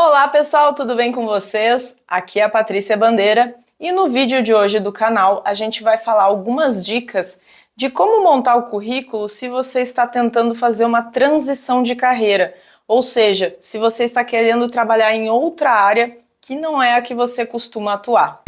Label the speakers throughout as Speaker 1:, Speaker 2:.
Speaker 1: Olá pessoal, tudo bem com vocês? Aqui é a Patrícia Bandeira e no vídeo de hoje do canal a gente vai falar algumas dicas de como montar o currículo se você está tentando fazer uma transição de carreira, ou seja, se você está querendo trabalhar em outra área que não é a que você costuma atuar.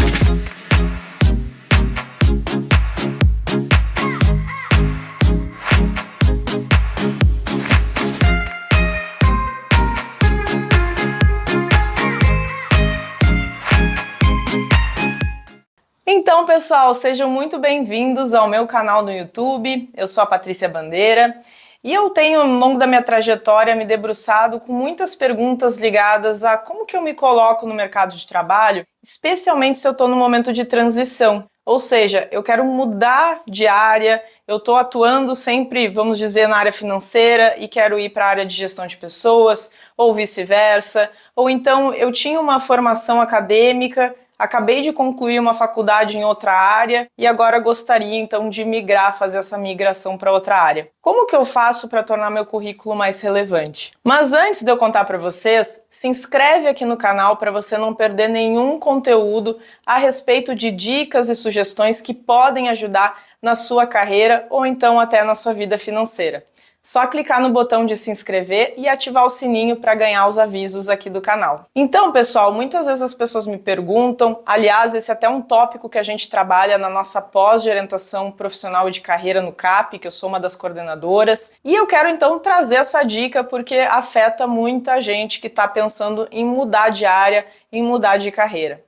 Speaker 1: Então, pessoal, sejam muito bem-vindos ao meu canal no YouTube. Eu sou a Patrícia Bandeira e eu tenho, ao longo da minha trajetória, me debruçado com muitas perguntas ligadas a como que eu me coloco no mercado de trabalho, especialmente se eu estou no momento de transição. Ou seja, eu quero mudar de área, eu estou atuando sempre, vamos dizer, na área financeira e quero ir para a área de gestão de pessoas, ou vice-versa. Ou então eu tinha uma formação acadêmica, acabei de concluir uma faculdade em outra área e agora gostaria então de migrar, fazer essa migração para outra área. Como que eu faço para tornar meu currículo mais relevante? Mas antes de eu contar para vocês, se inscreve aqui no canal para você não perder nenhum conteúdo a respeito de dicas e sugestões que podem ajudar na sua carreira ou então até na sua vida financeira. Só clicar no botão de se inscrever e ativar o sininho para ganhar os avisos aqui do canal. Então, pessoal, muitas vezes as pessoas me perguntam, aliás, esse é até um tópico que a gente trabalha na nossa pós de orientação profissional e de carreira no CAP, que eu sou uma das coordenadoras, e eu quero então trazer essa dica porque afeta muita gente que está pensando em mudar de área, em mudar de carreira.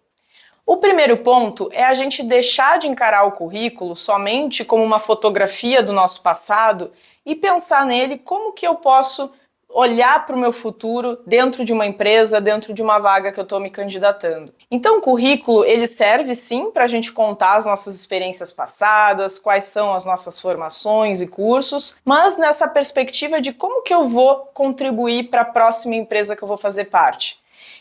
Speaker 1: O primeiro ponto é a gente deixar de encarar o currículo somente como uma fotografia do nosso passado e pensar nele como que eu posso olhar para o meu futuro dentro de uma empresa, dentro de uma vaga que eu estou me candidatando. Então o currículo ele serve sim para a gente contar as nossas experiências passadas, quais são as nossas formações e cursos, mas nessa perspectiva de como que eu vou contribuir para a próxima empresa que eu vou fazer parte.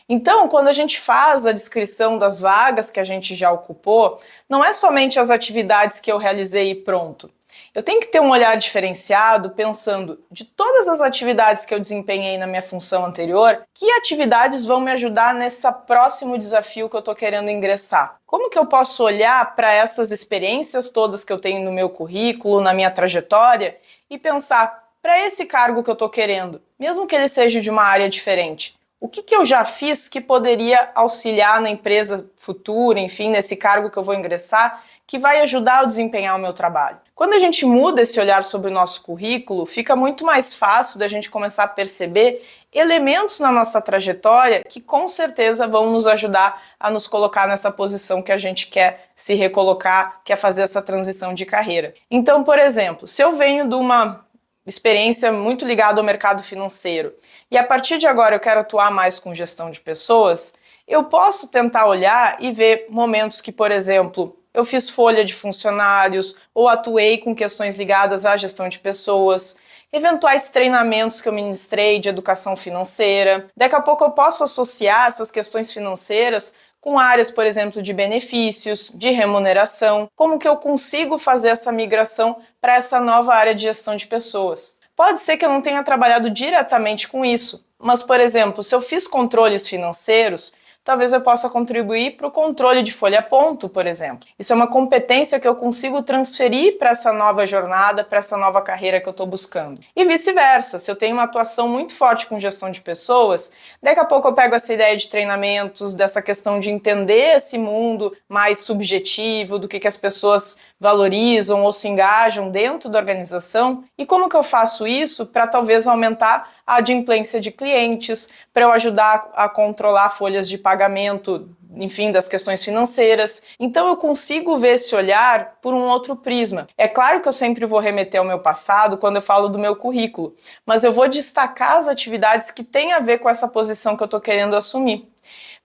Speaker 1: Então, quando a gente faz a descrição das vagas que a gente já ocupou, não é somente as atividades que eu realizei e pronto. Eu tenho que ter um olhar diferenciado pensando de todas as atividades que eu desempenhei na minha função anterior, que atividades vão me ajudar nesse próximo desafio que eu estou querendo ingressar. Como que eu posso olhar para essas experiências todas que eu tenho no meu currículo, na minha trajetória, e pensar, para esse cargo que eu estou querendo, mesmo que ele seja de uma área diferente, o que eu já fiz que poderia auxiliar na empresa futura, enfim, nesse cargo que eu vou ingressar, que vai ajudar a desempenhar o meu trabalho? Quando a gente muda esse olhar sobre o nosso currículo, fica muito mais fácil da gente começar a perceber elementos na nossa trajetória que com certeza vão nos ajudar a nos colocar nessa posição que a gente quer se recolocar, quer fazer essa transição de carreira. Então, por exemplo, se eu venho de uma experiência muito ligada ao mercado financeiro e a partir de agora eu quero atuar mais com gestão de pessoas, eu posso tentar olhar e ver momentos que, por exemplo, eu fiz folha de funcionários ou atuei com questões ligadas à gestão de pessoas, eventuais treinamentos que eu ministrei de educação financeira. Daqui a pouco eu posso associar essas questões financeiras com áreas, por exemplo, de benefícios, de remuneração, como que eu consigo fazer essa migração para essa nova área de gestão de pessoas. Pode ser que eu não tenha trabalhado diretamente com isso, mas, por exemplo, se eu fiz controles financeiros, talvez eu possa contribuir para o controle de folha-ponto, por exemplo. Isso é uma competência que eu consigo transferir para essa nova jornada, para essa nova carreira que eu estou buscando. E vice-versa, se eu tenho uma atuação muito forte com gestão de pessoas, daqui a pouco eu pego essa ideia de treinamentos, dessa questão de entender esse mundo mais subjetivo, do que as pessoas valorizam ou se engajam dentro da organização, e como que eu faço isso para talvez aumentar a adimplência de clientes, para eu ajudar a controlar folhas de pagamento, enfim, das questões financeiras. Então eu consigo ver esse olhar por um outro prisma. É claro que eu sempre vou remeter ao meu passado quando eu falo do meu currículo, mas eu vou destacar as atividades que têm a ver com essa posição que eu estou querendo assumir.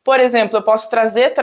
Speaker 1: Por exemplo, eu posso trazer,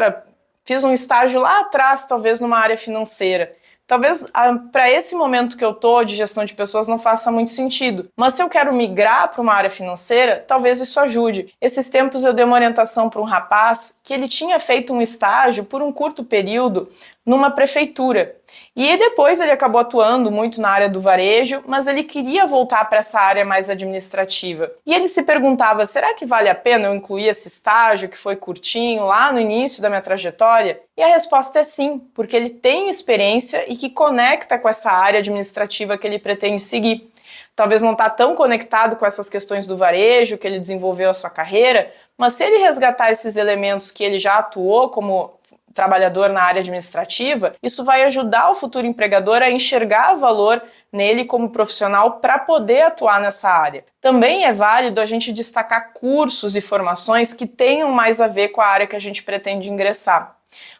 Speaker 1: fiz um estágio lá atrás, talvez numa área financeira. Talvez para esse momento que eu estou de gestão de pessoas não faça muito sentido, mas se eu quero migrar para uma área financeira, talvez isso ajude. Esses tempos eu dei uma orientação para um rapaz que ele tinha feito um estágio por um curto período numa prefeitura. E depois ele acabou atuando muito na área do varejo, mas ele queria voltar para essa área mais administrativa. E ele se perguntava, será que vale a pena eu incluir esse estágio que foi curtinho lá no início da minha trajetória? E a resposta é sim, porque ele tem experiência e que conecta com essa área administrativa que ele pretende seguir. Talvez não está tão conectado com essas questões do varejo que ele desenvolveu a sua carreira, mas se ele resgatar esses elementos que ele já atuou como trabalhador na área administrativa, isso vai ajudar o futuro empregador a enxergar valor nele como profissional para poder atuar nessa área. Também é válido a gente destacar cursos e formações que tenham mais a ver com a área que a gente pretende ingressar.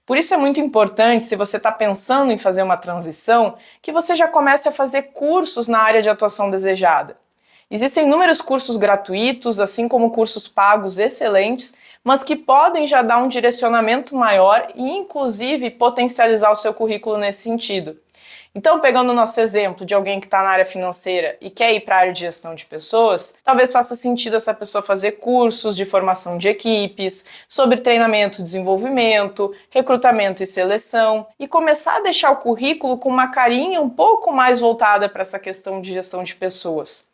Speaker 1: Por isso é muito importante, se você está pensando em fazer uma transição, que você já comece a fazer cursos na área de atuação desejada. Existem inúmeros cursos gratuitos, assim como cursos pagos excelentes, mas que podem já dar um direcionamento maior e, inclusive, potencializar o seu currículo nesse sentido. Então, pegando o nosso exemplo de alguém que está na área financeira e quer ir para a área de gestão de pessoas, talvez faça sentido essa pessoa fazer cursos de formação de equipes, sobre treinamento e desenvolvimento, recrutamento e seleção, e começar a deixar o currículo com uma carinha um pouco mais voltada para essa questão de gestão de pessoas.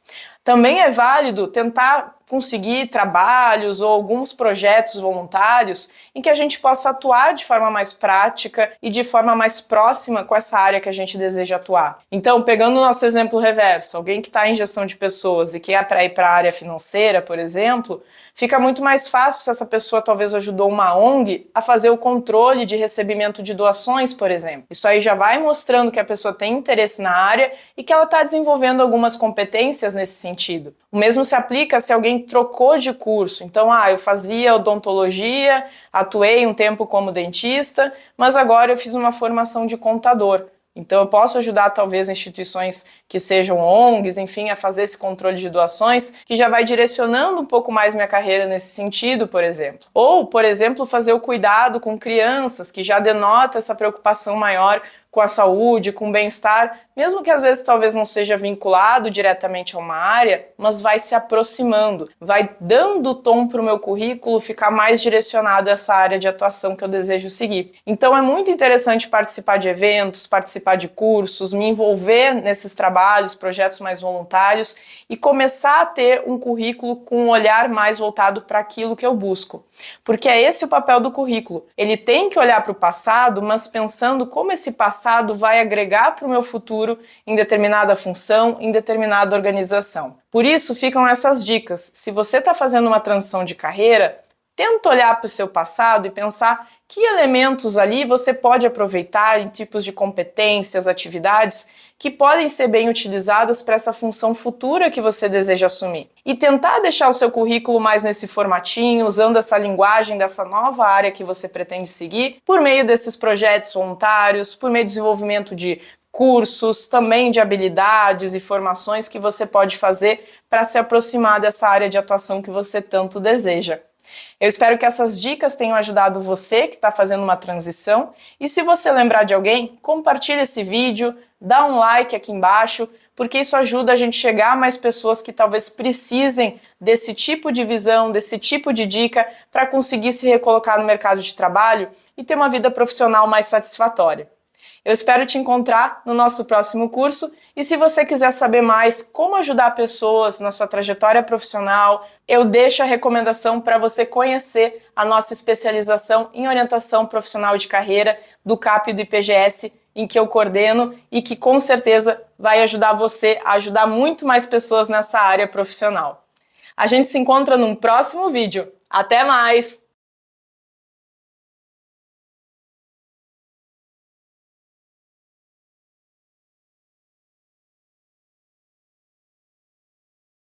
Speaker 1: Também é válido tentar conseguir trabalhos ou alguns projetos voluntários em que a gente possa atuar de forma mais prática e de forma mais próxima com essa área que a gente deseja atuar. Então, pegando o nosso exemplo reverso, alguém que está em gestão de pessoas e quer ir para a área financeira, por exemplo, fica muito mais fácil se essa pessoa talvez ajudou uma ONG a fazer o controle de recebimento de doações, por exemplo. Isso aí já vai mostrando que a pessoa tem interesse na área e que ela está desenvolvendo algumas competências nesse sentido. O mesmo se aplica se alguém trocou de curso. Então, eu fazia odontologia, atuei um tempo como dentista, mas agora eu fiz uma formação de contador. Então eu posso ajudar talvez instituições que sejam ONGs, enfim, a fazer esse controle de doações, que já vai direcionando um pouco mais minha carreira nesse sentido, por exemplo. Ou, por exemplo, fazer o cuidado com crianças, que já denota essa preocupação maior com a saúde, com o bem-estar, mesmo que às vezes talvez não seja vinculado diretamente a uma área, mas vai se aproximando, vai dando tom para o meu currículo ficar mais direcionado a essa área de atuação que eu desejo seguir. Então é muito interessante participar de eventos, participar de cursos, me envolver nesses trabalhos, projetos mais voluntários e começar a ter um currículo com um olhar mais voltado para aquilo que eu busco. Porque é esse o papel do currículo. Ele tem que olhar para o passado, mas pensando como esse passado vai agregar para o meu futuro em determinada função, em determinada organização. Por isso ficam essas dicas. Se você está fazendo uma transição de carreira, tenta olhar para o seu passado e pensar que elementos ali você pode aproveitar em tipos de competências, atividades que podem ser bem utilizadas para essa função futura que você deseja assumir. E tentar deixar o seu currículo mais nesse formatinho, usando essa linguagem dessa nova área que você pretende seguir, por meio desses projetos voluntários, por meio do desenvolvimento de cursos, também de habilidades e formações que você pode fazer para se aproximar dessa área de atuação que você tanto deseja. Eu espero que essas dicas tenham ajudado você que está fazendo uma transição e se você lembrar de alguém, compartilhe esse vídeo, dá um like aqui embaixo, porque isso ajuda a gente chegar a mais pessoas que talvez precisem desse tipo de visão, desse tipo de dica para conseguir se recolocar no mercado de trabalho e ter uma vida profissional mais satisfatória. Eu espero te encontrar no nosso próximo curso e se você quiser saber mais como ajudar pessoas na sua trajetória profissional, eu deixo a recomendação para você conhecer a nossa especialização em orientação profissional de carreira do CAP e do IPGS, em que eu coordeno e que com certeza vai ajudar você a ajudar muito mais pessoas nessa área profissional. A gente se encontra num próximo vídeo. Até mais!